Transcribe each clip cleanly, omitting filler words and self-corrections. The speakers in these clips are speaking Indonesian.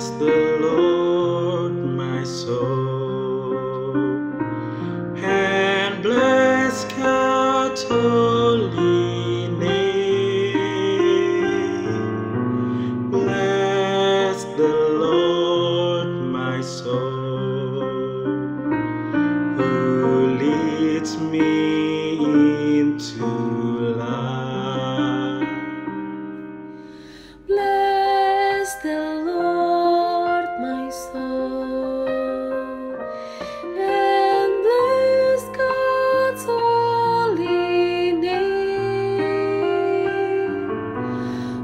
Bless the Lord, my soul, and bless God's holy name. Bless the Lord, my soul, who leads me into life. Bless the Lord, my soul, and bless God's holy name.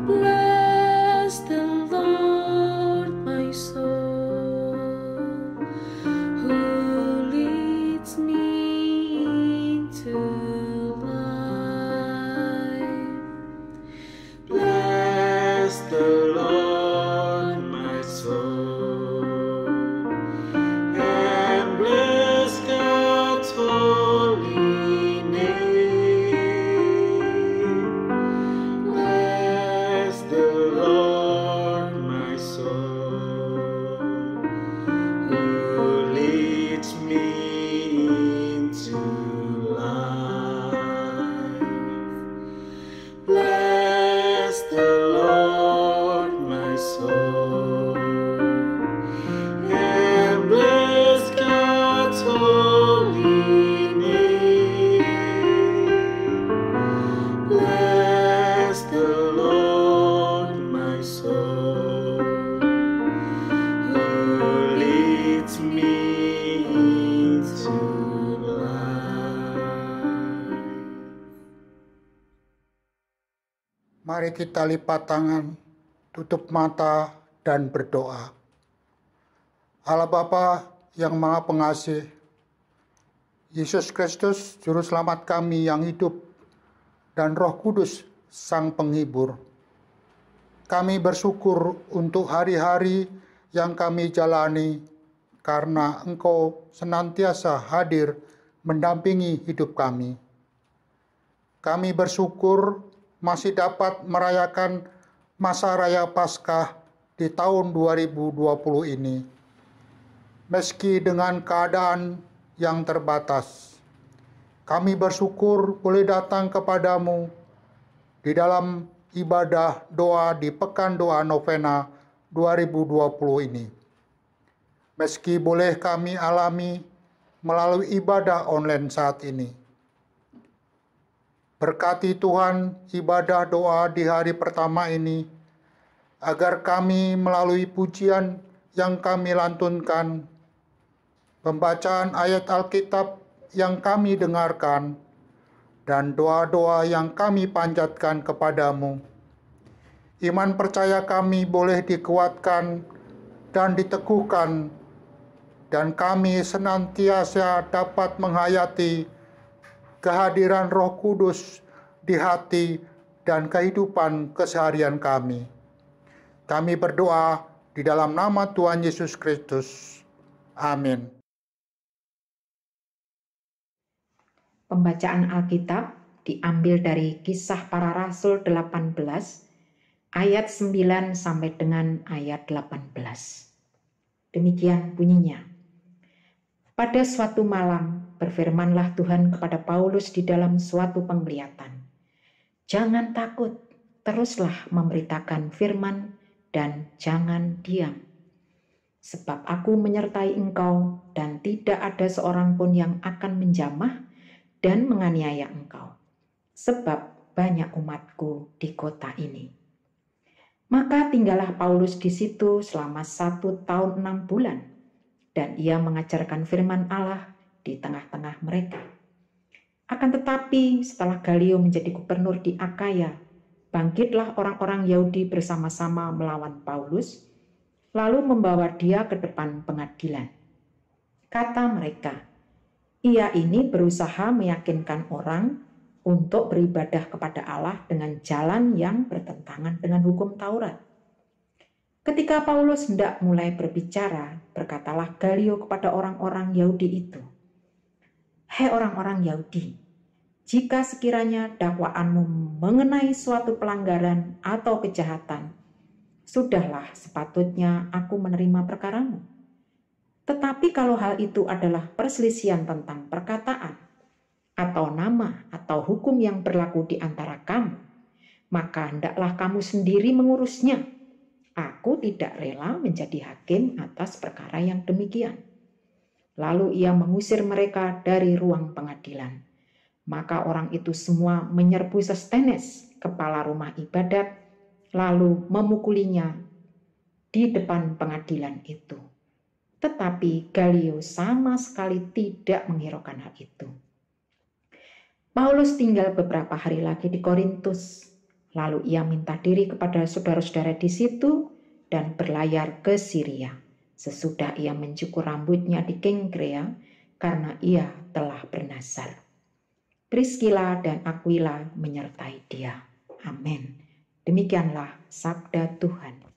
Bless the Lord, my soul, who leads me into life. Bless the Lord, my soul, and bless God's holy name. Bless the Lord, my soul, who leads me into life. Bless the Lord, my soul, and bless God's holy name. Bless the Lord, my soul, who leads me into life. Mari kita lipat tangan, tutup mata, dan berdoa. Allah Bapa yang Maha Pengasih, Yesus Kristus, Juru Selamat kami yang hidup, dan Roh Kudus, Sang Penghibur. Kami bersyukur untuk hari-hari yang kami jalani, karena Engkau senantiasa hadir mendampingi hidup kami. Kami bersyukur masih dapat merayakan masa raya Paskah di tahun 2020 ini. Meski dengan keadaan yang terbatas, kami bersyukur boleh datang kepadamu di dalam ibadah doa di Pekan Doa Novena 2020 ini. Meski boleh kami alami melalui ibadah online saat ini. Berkati Tuhan ibadah doa di hari pertama ini, agar kami melalui pujian yang kami lantunkan, pembacaan ayat Alkitab yang kami dengarkan, dan doa-doa yang kami panjatkan kepadamu, iman percaya kami boleh dikuatkan dan diteguhkan, dan kami senantiasa dapat menghayati kehadiran Roh Kudus di hati dan kehidupan keseharian kami. Kami berdoa di dalam nama Tuhan Yesus Kristus. Amin. Pembacaan Alkitab diambil dari Kisah Para Rasul 18 ayat 9 sampai dengan ayat 18. Demikian bunyinya. Pada suatu malam berfirmanlah Tuhan kepada Paulus di dalam suatu penglihatan. Jangan takut, teruslah memberitakan firman dan jangan diam. Sebab aku menyertai engkau dan tidak ada seorang pun yang akan menjamah dan menganiaya engkau. Sebab banyak umatku di kota ini. Maka tinggallah Paulus di situ selama 1 tahun 6 bulan. Dan ia mengajarkan firman Allah di tengah-tengah mereka. Akan tetapi setelah Galio menjadi gubernur di Akaya, bangkitlah orang-orang Yahudi bersama-sama melawan Paulus, lalu membawa dia ke depan pengadilan. Kata mereka, ia ini berusaha meyakinkan orang untuk beribadah kepada Allah dengan jalan yang bertentangan dengan hukum Taurat. Ketika Paulus hendak mulai berbicara, berkatalah Galio kepada orang-orang Yahudi itu, "Hai orang-orang Yahudi, jika sekiranya dakwaanmu mengenai suatu pelanggaran atau kejahatan, sudahlah sepatutnya aku menerima perkaramu. Tetapi kalau hal itu adalah perselisihan tentang perkataan, atau nama, atau hukum yang berlaku di antara kamu, maka hendaklah kamu sendiri mengurusnya. Aku tidak rela menjadi hakim atas perkara yang demikian. Lalu ia mengusir mereka dari ruang pengadilan. Maka orang itu semua menyerbu Sostenes, kepala rumah ibadat, lalu memukulinya di depan pengadilan itu. Tetapi Galio sama sekali tidak menghiraukan hal itu. Paulus tinggal beberapa hari lagi di Korintus. Lalu ia minta diri kepada saudara-saudara di situ dan berlayar ke Syria. Sesudah ia mencukur rambutnya di Kengkrea karena ia telah bernazar. Priskila dan Aquila menyertai dia. Amin. Demikianlah sabda Tuhan.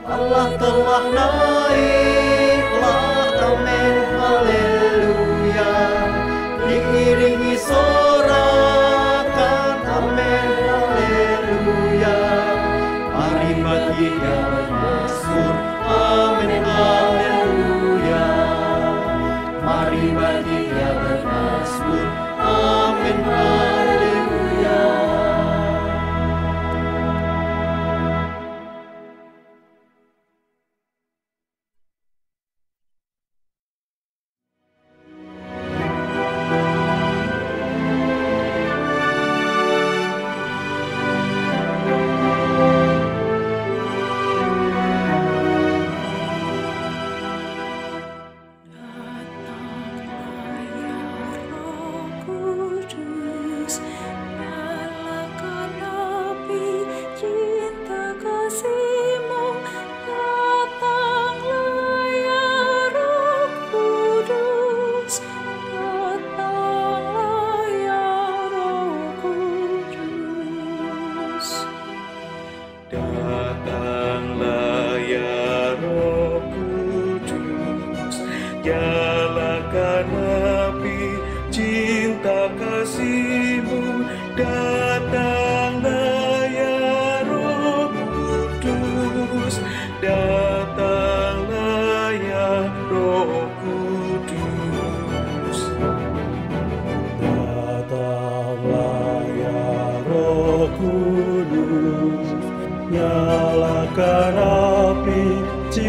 Allah telah naiklah, amin, haleluya. Diiringi sorakan, amin, haleluya. Mari bagi Dia bermazmur, amin, haleluya. Mari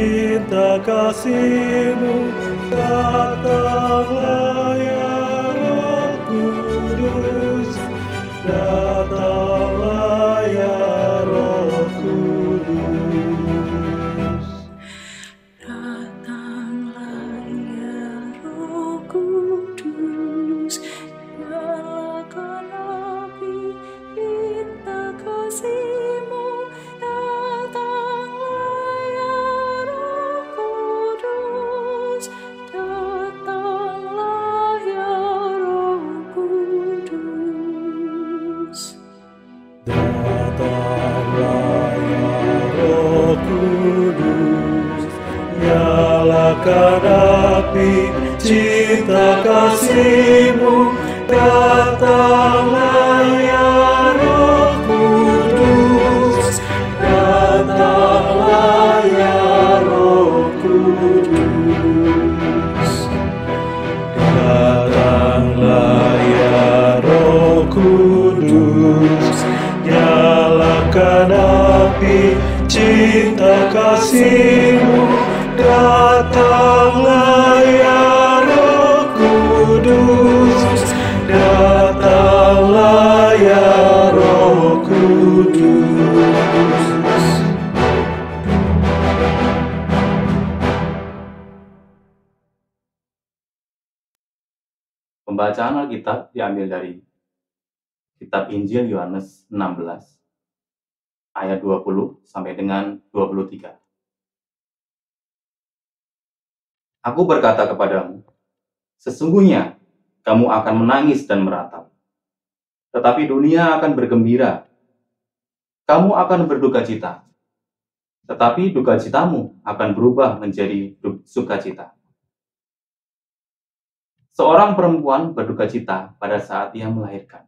cinta kasih-Mu, datanglah ya Roh Kudus, datanglah ya Roh Kudus. Datanglah ya Roh Kudus, nyalakan api cinta kasih-Mu. Datanglah ya Roh Kudus, datanglah ya Roh Kudus. Datanglah ya Roh Kudus, nyalakan api cinta kasih-Mu. Datanglah ya Roh Kudus, datanglah ya Roh Kudus. Datanglah ya Roh Kudus, nyalakan api cinta kasih-Mu. Datanglah ya Roh Kudus, datanglah ya Roh Kudus. Pembacaan Alkitab diambil dari Kitab Injil Yohanes 16 ayat 20 sampai dengan 23. Aku berkata kepadamu, sesungguhnya kamu akan menangis dan meratap, tetapi dunia akan bergembira. Kamu akan berduka cita, tetapi duka citamu akan berubah menjadi sukacita. Seorang perempuan berduka cita pada saat ia melahirkan.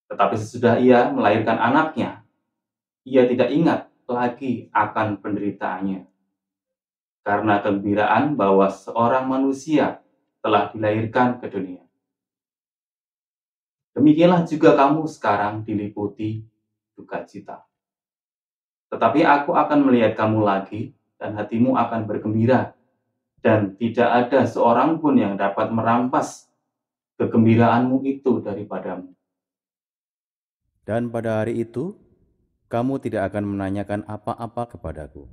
Tetapi sesudah ia melahirkan anaknya, ia tidak ingat lagi akan penderitaannya, karena kegembiraan bahwa seorang manusia telah dilahirkan ke dunia. Demikianlah juga kamu sekarang diliputi duka cita. Tetapi aku akan melihat kamu lagi, dan hatimu akan bergembira, dan tidak ada seorang pun yang dapat merampas kegembiraanmu itu daripadamu. Dan pada hari itu, kamu tidak akan menanyakan apa-apa kepadaku.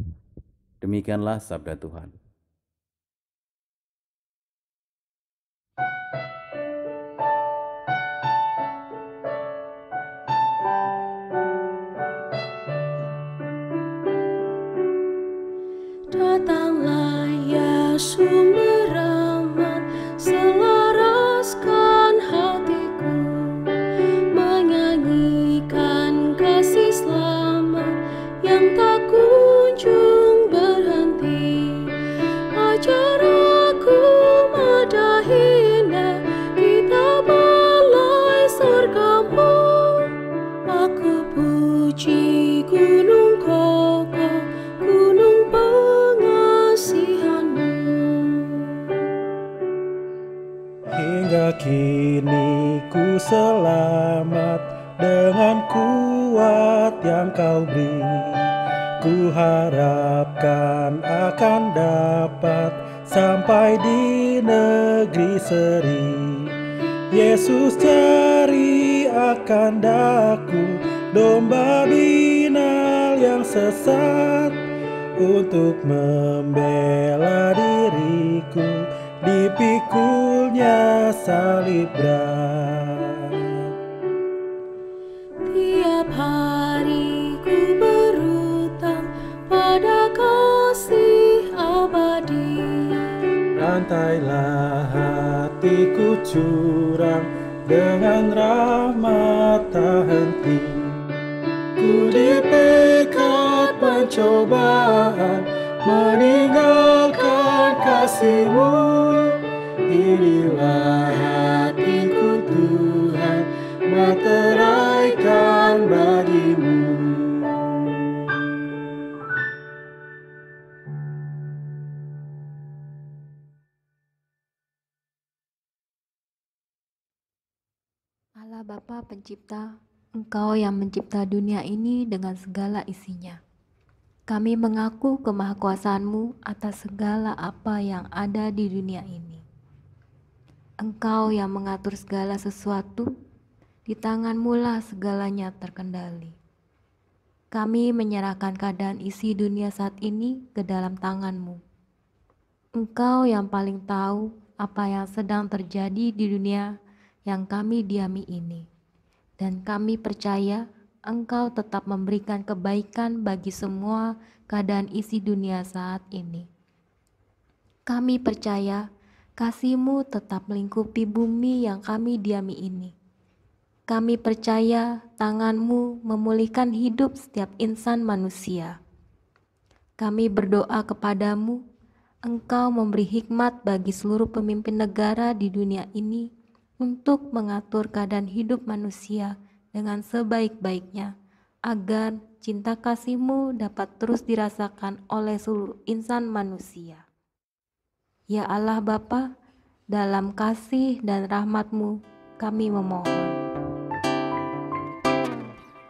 Demikianlah sabda Tuhan. Datanglah ya sumber rahmat, selaraskan hatiku, menyanyikan kasih selamat yang tak kunjung berhenti. Ajar aku madahinya, kita balai surgamu. Aku puji gunung kokoh, gunung pengasihanmu. Hingga kini ku selamat dengan kuat yang Kau beri. Ku harapkan akan dapat sampai di negeri seri. Yesus cari akan daku, domba binal yang sesat, untuk membela diriku, dipikulnya salib berat. Tiap hari ku berutang pada kasih abadi. Rantailah hatiku curang dengan rahmat tak henti. Ku dipekat pencobaan, meninggalkan kasih-Mu. Inilah hatiku Tuhan, meteraikan bagi-Mu. Allah Bapa Pencipta, Engkau yang mencipta dunia ini dengan segala isinya. Kami mengaku kemahakuasaan-Mu atas segala apa yang ada di dunia ini. Engkau yang mengatur segala sesuatu, di tangan-Mu lah segalanya terkendali. Kami menyerahkan keadaan isi dunia saat ini ke dalam tangan-Mu. Engkau yang paling tahu apa yang sedang terjadi di dunia yang kami diami ini. Dan kami percaya Engkau tetap memberikan kebaikan bagi semua keadaan isi dunia saat ini. Kami percaya kasih-Mu tetap melingkupi bumi yang kami diami ini. Kami percaya tangan-Mu memulihkan hidup setiap insan manusia. Kami berdoa kepadamu, Engkau memberi hikmat bagi seluruh pemimpin negara di dunia ini untuk mengatur keadaan hidup manusia dengan sebaik-baiknya, agar cinta kasih-Mu dapat terus dirasakan oleh seluruh insan manusia. Ya Allah Bapa, dalam kasih dan rahmat-Mu kami memohon.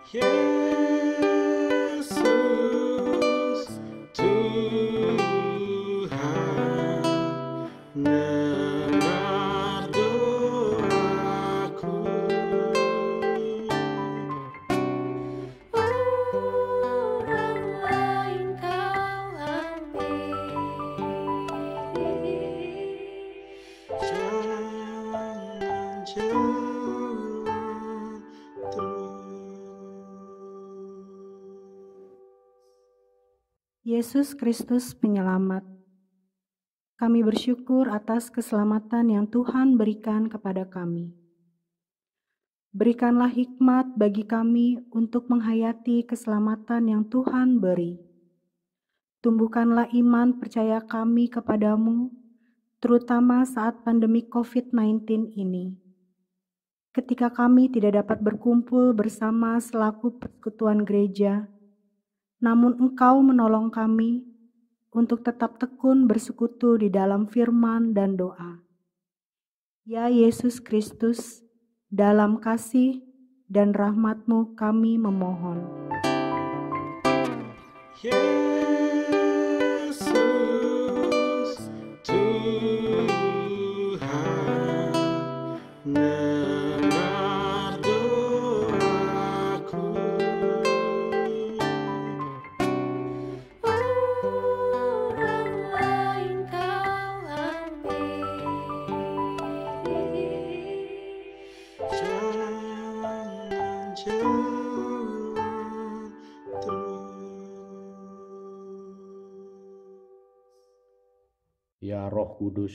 Yesus, Tuhan, dengar doaku. Orang lain Kau ambil, Jangan jalan terus. Yesus Kristus Penyelamat, kami bersyukur atas keselamatan yang Tuhan berikan kepada kami. Berikanlah hikmat bagi kami untuk menghayati keselamatan yang Tuhan beri. Tumbuhkanlah iman percaya kami kepadamu, terutama saat pandemi COVID-19 ini. Ketika kami tidak dapat berkumpul bersama selaku persekutuan gereja, namun Engkau menolong kami untuk tetap tekun bersekutu di dalam firman dan doa. Ya Yesus Kristus, dalam kasih dan rahmat-Mu kami memohon. Yesus, Tuhan, dengar doaku. orang lain Kau ambil, Jangan jalan terus. Ya Roh Kudus,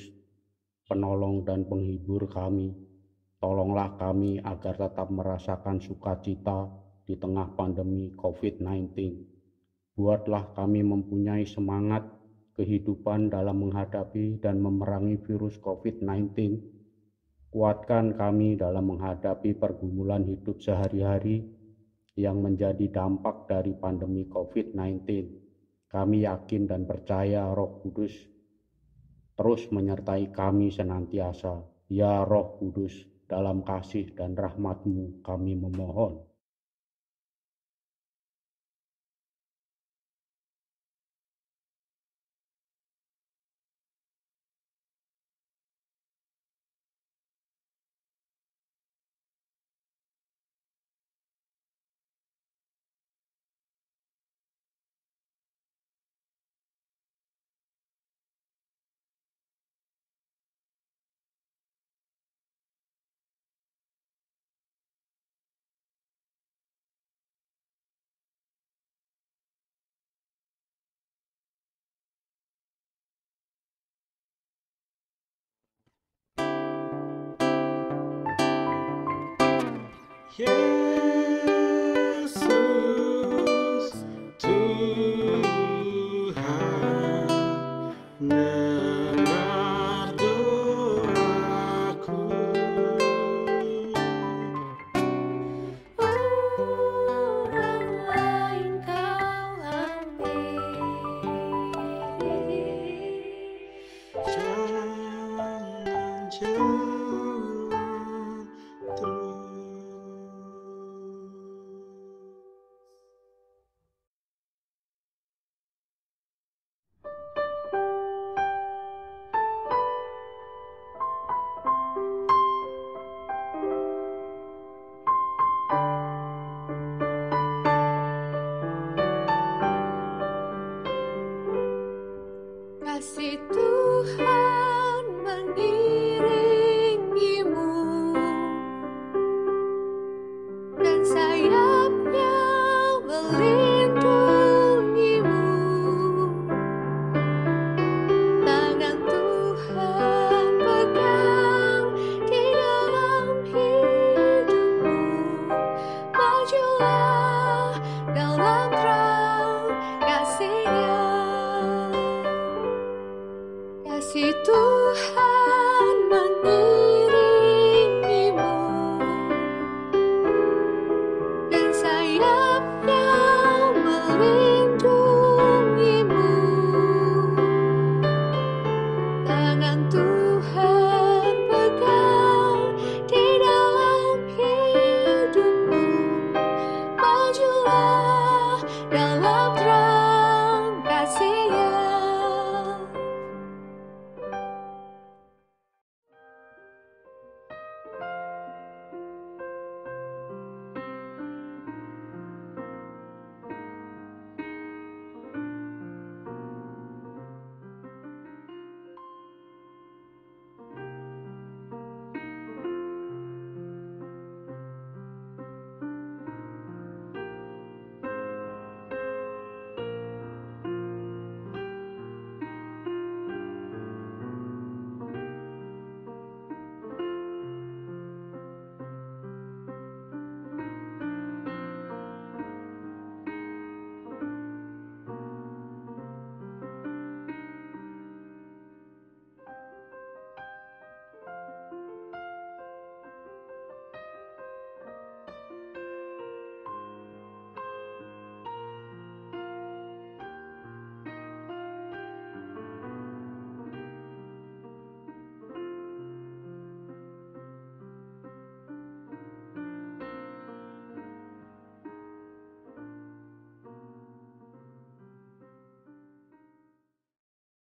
penolong dan penghibur kami, tolonglah kami agar tetap merasakan sukacita di tengah pandemi COVID-19. Buatlah kami mempunyai semangat kehidupan dalam menghadapi dan memerangi virus COVID-19. Kuatkan kami dalam menghadapi pergumulan hidup sehari-hari yang menjadi dampak dari pandemi COVID-19. Kami yakin dan percaya Roh Kudus terus menyertai kami senantiasa. Ya Roh Kudus, dalam kasih dan rahmat-Mu kami memohon. Yesus, Tuhan, dengar doaku. orang lain Kau ambil, Jangan jalan terus. Kasih Tuhan mengiringimu dan sayapnya melindungimu. Tangan Tuhan pegang di dalam hidupmu. Majulah dalam terang kasih-Nya. Kasih Tuhan